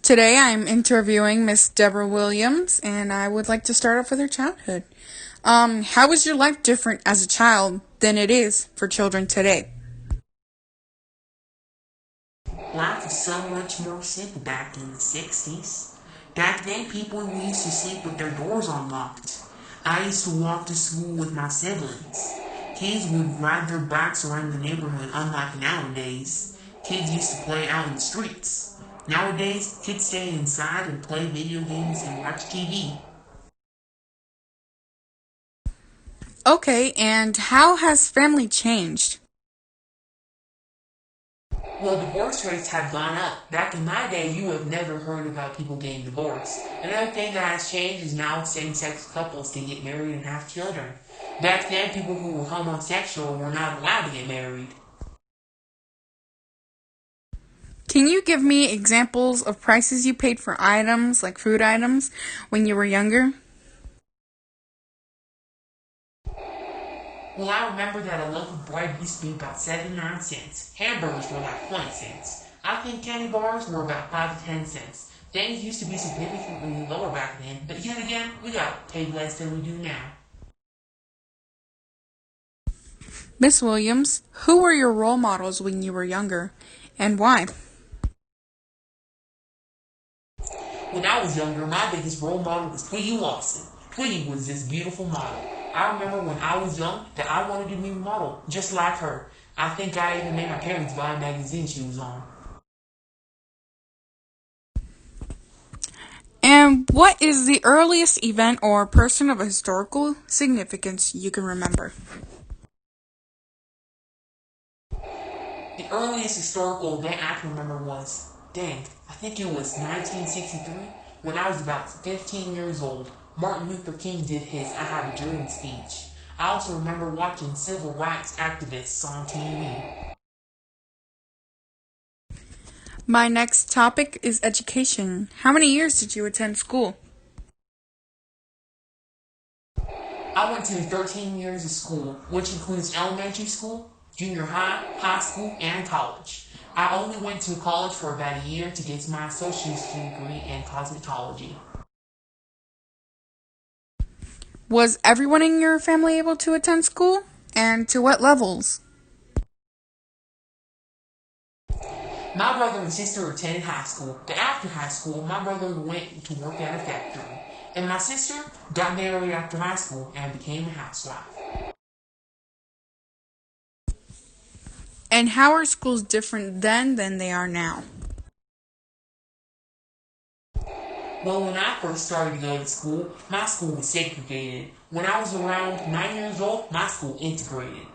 Today I'm interviewing Miss Deborah Williams, and I would like to start off with her childhood. How was your life different as a child than it is for children today? Life was so much more simple back in the 60s. Back then, people used to sleep with their doors unlocked. I used to walk to school with my siblings. Kids would ride their bikes around the neighborhood, unlike nowadays. Kids used to play out in the streets. Nowadays, kids stay inside and play video games and watch TV. Okay, and how has family changed? Well, divorce rates have gone up. Back in my day, you have never heard about people getting divorced. Another thing that has changed is now same-sex couples can get married and have children. Back then, people who were homosexual were not allowed to get married. Can you give me examples of prices you paid for items, like food items, when you were younger? Well, I remember that a loaf of bread used to be about 79 cents. Hamburgers were like 20 cents. I think candy bars were about 5 to 10 cents. Things used to be significantly lower back then, but yet again, we got paid less than we do now. Miss Williams, who were your role models when you were younger, and why? When I was younger, my biggest role model was Twiggy Lawson. Twiggy was this beautiful model. I remember when I was young that I wanted to be a model, just like her. I think I even made my parents buy a magazine she was on. And what is the earliest event or person of historical significance you can remember? The earliest historical event I can remember was, I think it was 1963, when I was about 15 years old. Martin Luther King did his I Have a Dream speech. I also remember watching civil rights activists on TV. My next topic is education. How many years did you attend school? I went to 13 years of school, which includes elementary school, junior high, high school, and college. I only went to college for about a year to get my associate's degree in cosmetology. Was everyone in your family able to attend school? And to what levels? My brother and sister attended high school, but after high school, my brother went to work at a factory, and my sister got married after high school and became a housewife. And how are schools different then than they are now? Well, when I first started to go to school, my school was segregated. When I was around 9 years old, my school integrated.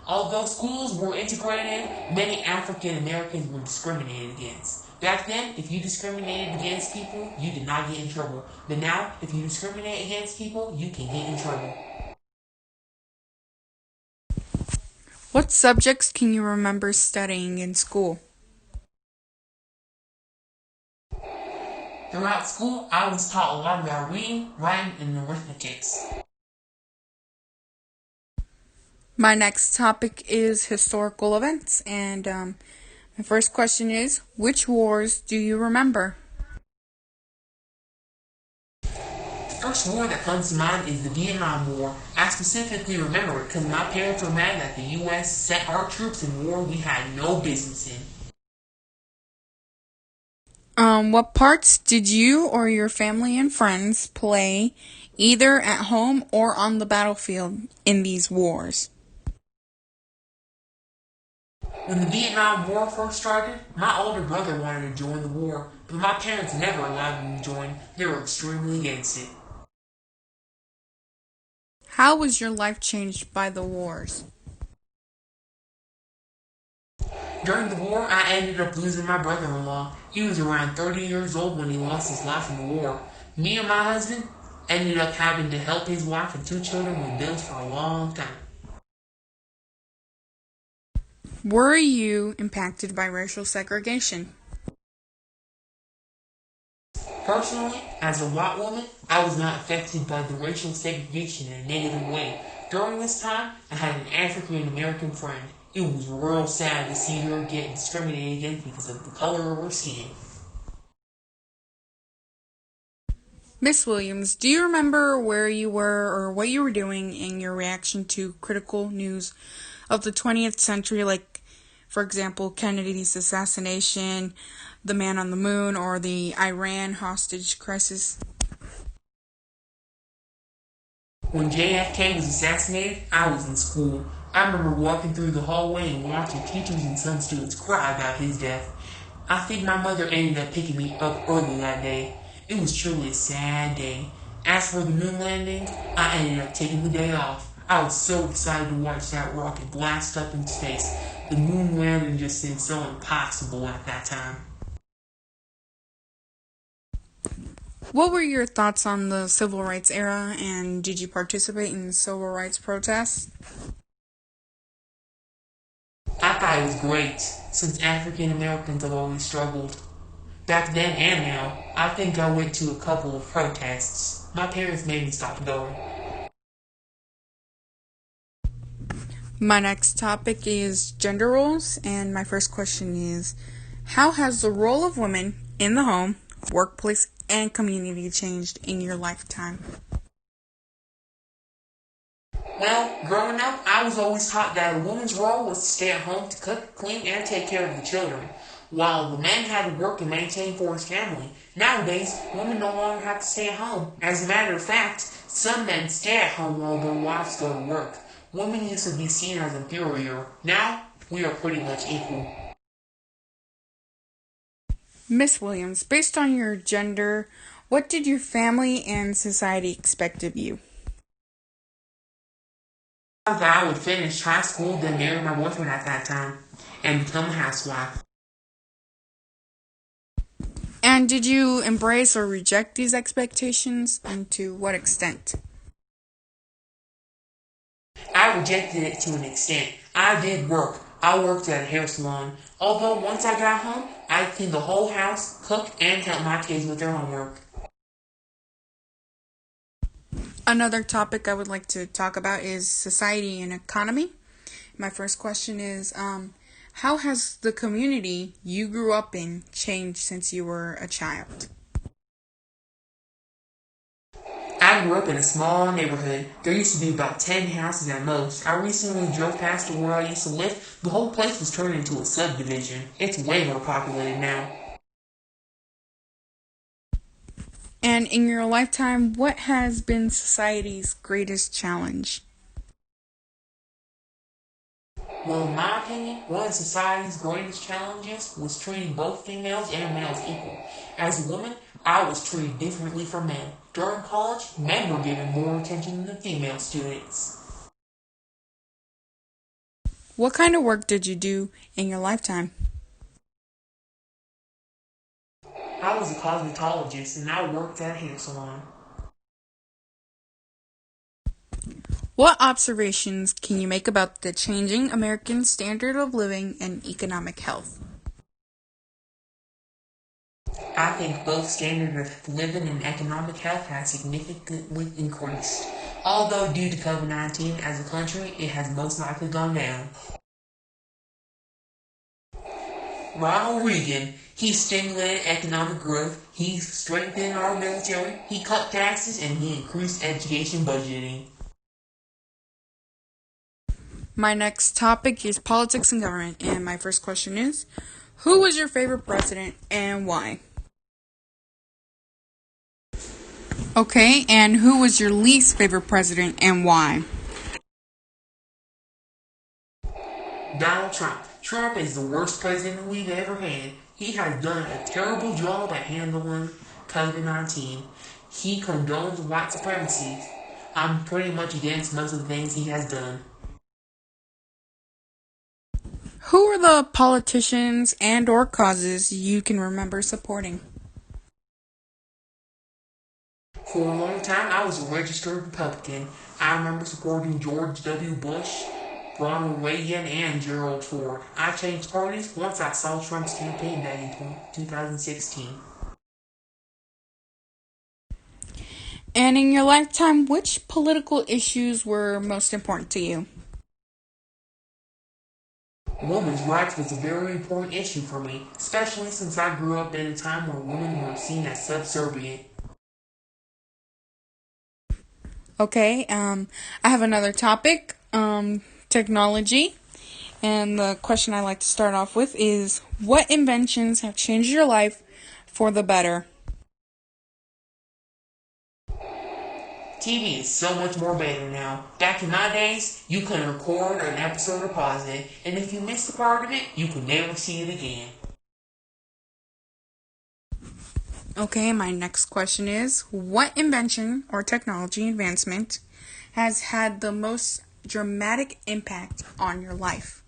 Although schools were integrated, many African Americans were discriminated against. Back then, if you discriminated against people, you did not get in trouble. But now, if you discriminate against people, you can get in trouble. What subjects can you remember studying in school? Throughout school, I was taught a lot about reading, writing, and arithmetic. My next topic is historical events, and my first question is, which wars do you remember? The first war that comes to mind is the Vietnam War. I specifically remember it because my parents were mad that the U.S. sent our troops in war we had no business in. What parts did you or your family and friends play either at home or on the battlefield in these wars? When the Vietnam War first started, my older brother wanted to join the war, but my parents never allowed him to join. They were extremely against it. How was your life changed by the wars? During the war, I ended up losing my brother-in-law. He was around 30 years old when he lost his life in the war. Me and my husband ended up having to help his wife and 2 children with bills for a long time. Were you impacted by racial segregation? Personally, as a white woman, I was not affected by the racial segregation in a negative way. During this time, I had an African American friend. It was real sad to see her get discriminated against because of the color of her skin. Miss Williams, do you remember where you were or what you were doing in your reaction to critical news of the 20th century, like, for example, Kennedy's assassination, the man on the moon, or the Iran hostage crisis? When JFK was assassinated, I was in school. I remember walking through the hallway and watching teachers and some students cry about his death. I think my mother ended up picking me up early that day. It was truly a sad day. As for the moon landing, I ended up taking the day off. I was so excited to watch that rocket blast up in space. The moon landing just seemed so impossible at that time. What were your thoughts on the civil rights era, and did you participate in civil rights protests? I thought it was great, since African Americans have always struggled. Back then and now, I think I went to a couple of protests. My parents made me stop going. My next topic is gender roles, and my first question is, how has the role of women in the home, workplace, and community changed in your lifetime? Well, growing up, I was always taught that a woman's role was to stay at home to cook, clean, and take care of the children, while the man had to work and maintain for his family. Nowadays, women no longer have to stay at home. As a matter of fact, some men stay at home while their wives go to work. Women used to be seen as inferior. Now, we are pretty much equal. Miss Williams, based on your gender, what did your family and society expect of you? I thought I would finish high school, then marry my boyfriend at that time, and become a housewife. And did you embrace or reject these expectations, and to what extent? I rejected it to an extent. I did work. I worked at a hair salon. Although once I got home, I cleaned the whole house, cooked, and helped my kids with their homework. Another topic I would like to talk about is society and economy. My first question is, how has the community you grew up in changed since you were a child? I grew up in a small neighborhood. There used to be about 10 houses at most. I recently drove past where I used to live. The whole place was turned into a subdivision. It's way more populated now. And in your lifetime, what has been society's greatest challenge? Well, in my opinion, one of society's greatest challenges was treating both females and males equal. As a woman, I was treated differently from men. During college, men were given more attention than female students. What kind of work did you do in your lifetime? I was a cosmetologist and I worked at a hair salon. What observations can you make about the changing American standard of living and economic health? I think both standard of living and economic health has significantly increased. Although due to COVID-19 as a country, it has most likely gone down. Ronald Reagan, he stimulated economic growth, he strengthened our military, he cut taxes, and he increased education budgeting. My next topic is politics and government, and my first question is, who was your favorite president and why? Okay, and who was your least favorite president and why? Donald Trump. Trump is the worst president we've ever had. He has done a terrible job at handling COVID-19. He condones white supremacy. I'm pretty much against most of the things he has done. Who are the politicians and or causes you can remember supporting? For a long time, I was a registered Republican. I remember supporting George W. Bush, Ronald Reagan, and Gerald Ford. I changed parties once I saw Trump's campaign back in 2016. And in your lifetime, which political issues were most important to you? Women's rights was a very important issue for me, especially since I grew up in a time where women were seen as subservient. Okay, I have another topic, technology. And the question I like to start off with is, what inventions have changed your life for the better? TV is so much more better now. Back in my days, you couldn't record an episode or pause it, and if you missed a part of it, you could never see it again. Okay, my next question is, what invention or technology advancement has had the most dramatic impact on your life?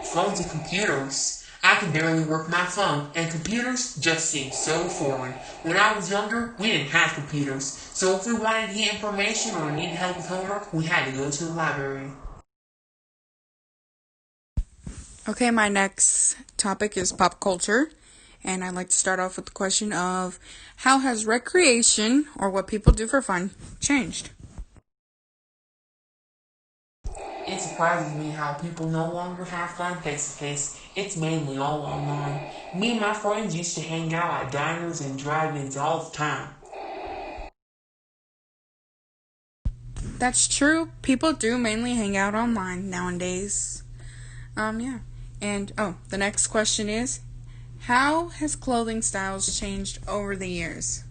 Phones and computers. I can barely work my phone, and computers just seem so foreign. When I was younger, we didn't have computers, so if we wanted to get information or needed help with homework, we had to go to the library. Okay, my next topic is pop culture. And I'd like to start off with the question of, how has recreation, or what people do for fun, changed? It surprises me how people no longer have fun face to face. It's mainly all online. Me and my friends used to hang out at diners and drive-ins all the time. That's true. People do mainly hang out online nowadays. Yeah. And, the next question is, how has clothing styles changed over the years?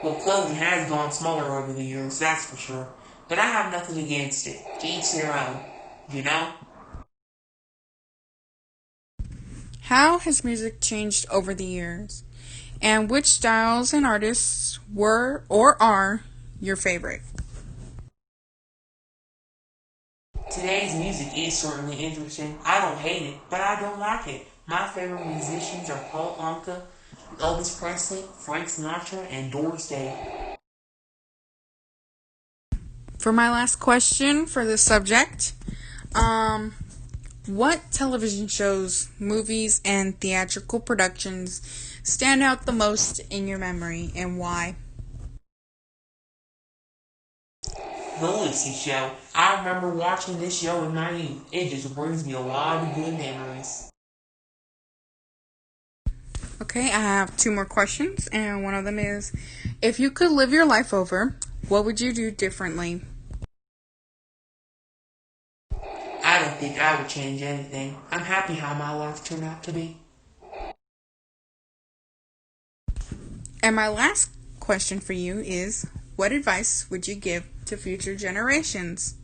Well, clothing has gone smaller over the years, that's for sure. But I have nothing against it. To each their own, you know? How has music changed over the years? And which styles and artists were or are your favorite? Today's music is certainly interesting. I don't hate it, but I don't like it. My favorite musicians are Paul Anka, Elvis Presley, Frank Sinatra, and Doris Day. For my last question for this subject, what television shows, movies, and theatrical productions stand out the most in your memory, and why? The Lucy Show. I remember watching this show in my youth. It just brings me a lot of good memories. Okay, I have two more questions, and one of them is, if you could live your life over, what would you do differently? I don't think I would change anything. I'm happy how my life turned out to be. And my last question for you is, what advice would you give to future generations?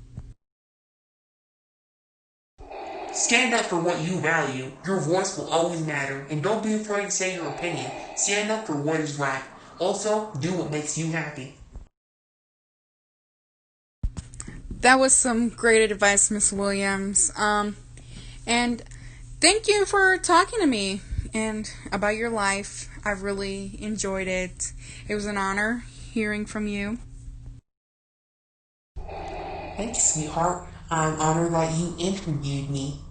Stand up for what you value. Your voice will always matter, and don't be afraid to say your opinion. Stand up for what is right. Also, do what makes you happy. That was some great advice, Miss Williams. And thank you for talking to me and about your life. I really enjoyed it. It was an honor hearing from you. Thank you, sweetheart. I'm honored that you interviewed me.